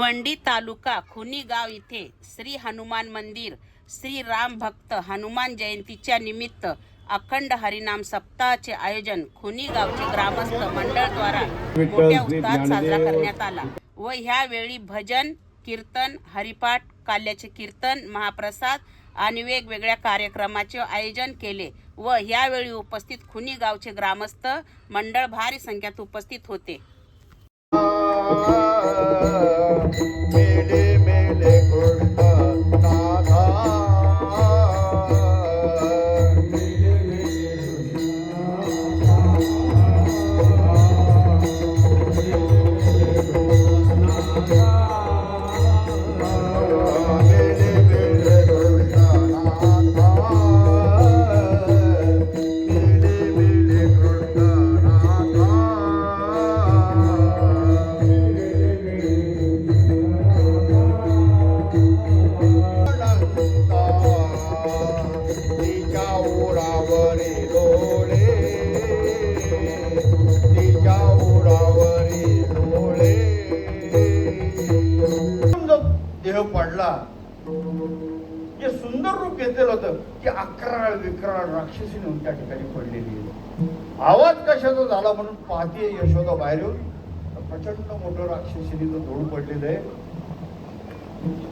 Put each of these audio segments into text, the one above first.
भिवंडी तालुका खुनी गाव इथे श्री हनुमान मंदिर श्री राम भक्त हनुमान जयंतीच्या निमित्त अखंड हरिनाम सप्ताहाचे आयोजन खुनी गावचे ग्रामस्थ मंडळद्वारा मोठ्या उत्साहात साजरा करण्यात आला व ह्यावेळी भजन कीर्तन हरिपाठ काल्याचे कीर्तन महाप्रसाद आणि वेगवेगळ्या कार्यक्रमाचे आयोजन केले व ह्यावेळी उपस्थित खुनी गावचे ग्रामस्थ मंडळ भारी संख्येत उपस्थित होते. मेले मेले कृष्ण नाथा पडला जे सुंदर रूप घेतलेलं होतं की अकराळ विक्राळ राक्षसी म्हणून त्या ठिकाणी पडलेली आहे. आवाज कशाचा झाला म्हणून पाहते यशोदा बाहेर येऊन प्रचंड मोठं राक्षसीचं धूळ पडलेलं आहे.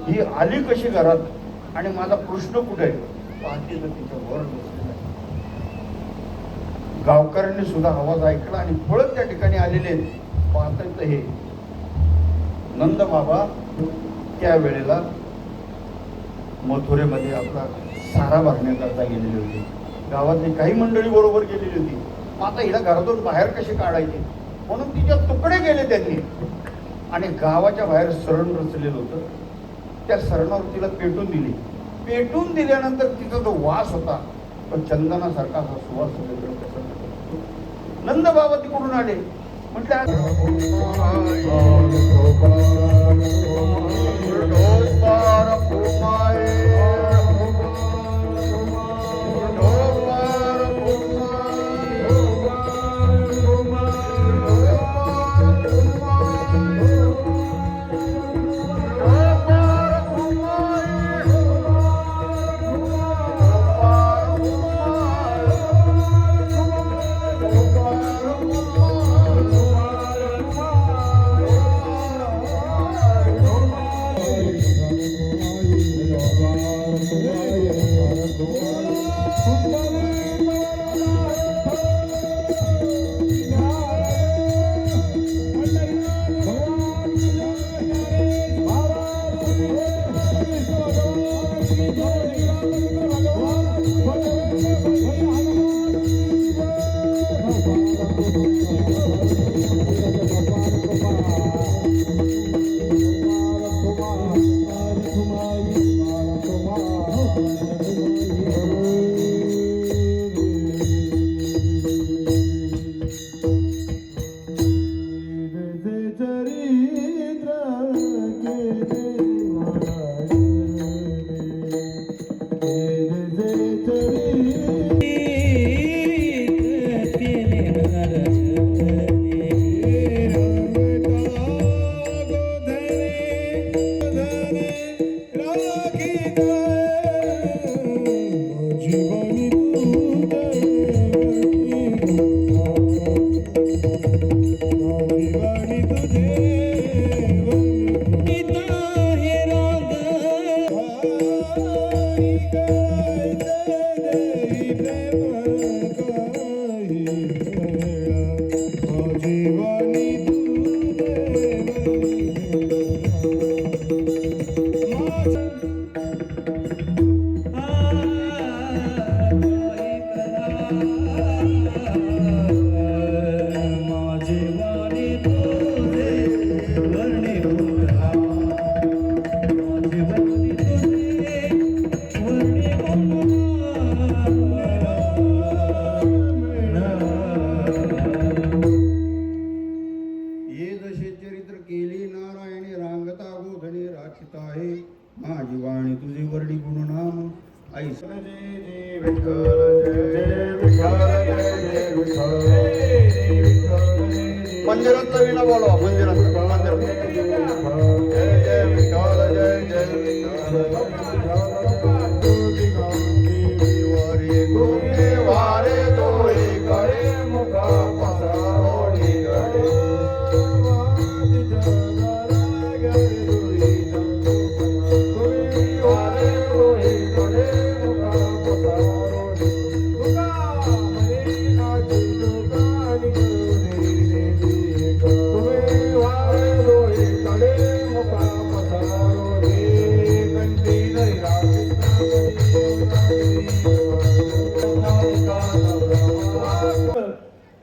ही आली कशी घरात आणि माझा कृष्ण कुठे आहे पाहते तर तिच्या वर बसलेला आहे. गावकऱ्यांनी सुद्धा आवाज ऐकला आणि पळत त्या ठिकाणी आलेले पाहतात हे नंद बाबा त्या वेळेला मथुरेमध्ये आपला सारा भरण्याकरता गेलेली होती. गावातली काही मंडळी बरोबर गेलेली होती. आता हिला घरातून बाहेर कशी काढायची म्हणून तिच्या तुकडे गेले त्यांनी आणि गावाच्या बाहेर सरण रचलेलं होतं. त्या सरणावर तिला पेटून दिली. पेटून दिल्यानंतर तिचा जो वास होता तो चंदनासारखा हा सुवास नंद बाबा तिकडून आले म्हटलं मंदिरात विना बोलवा मंदिरात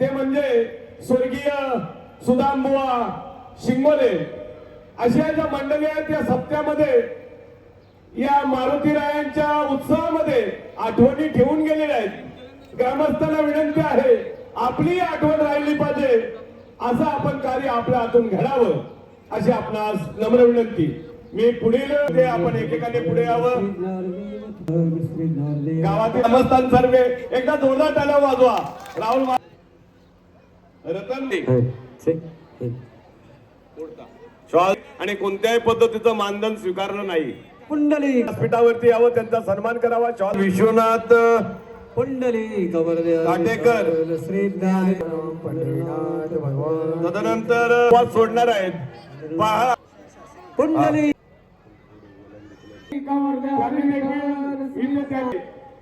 ते म्हणजे स्वर्गीय सुदामबुवा शिंगोले अशा ज्या मंडळी आहेत त्या सप्त्यामध्ये या मारुतीरायांच्या उत्सवामध्ये आठवणी ठेवून गेलेल्या आहेत. ग्रामस्थांना विनंती आहे आपली आठवण राहिली पाहिजे असं आपण कार्य आपल्या हातून घडावं अशी आपणास नम्र विनंती. मी पुढील ते आपण एकेकाने पुढे यावं. गावातील ग्रामस्थान सर्वे एकदा जोरदार टाळ्या वाजवा. राहुल रतन श्वास आणि कोणत्याही पद्धतीचं मानधन स्वीकारलं नाही. पुंडली व्यासपीठावरती यावं त्यांचा सन्मान करावा. श्वास विश्वनाथ पुंडली कवर्द्य काटेकर श्री ज्ञानराम पंढरीनाथ भगवान तदनंतर श्वास सोडणार आहेत. पहा पुंडली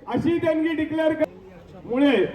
अशी देणगी डिक्लेअर मुळे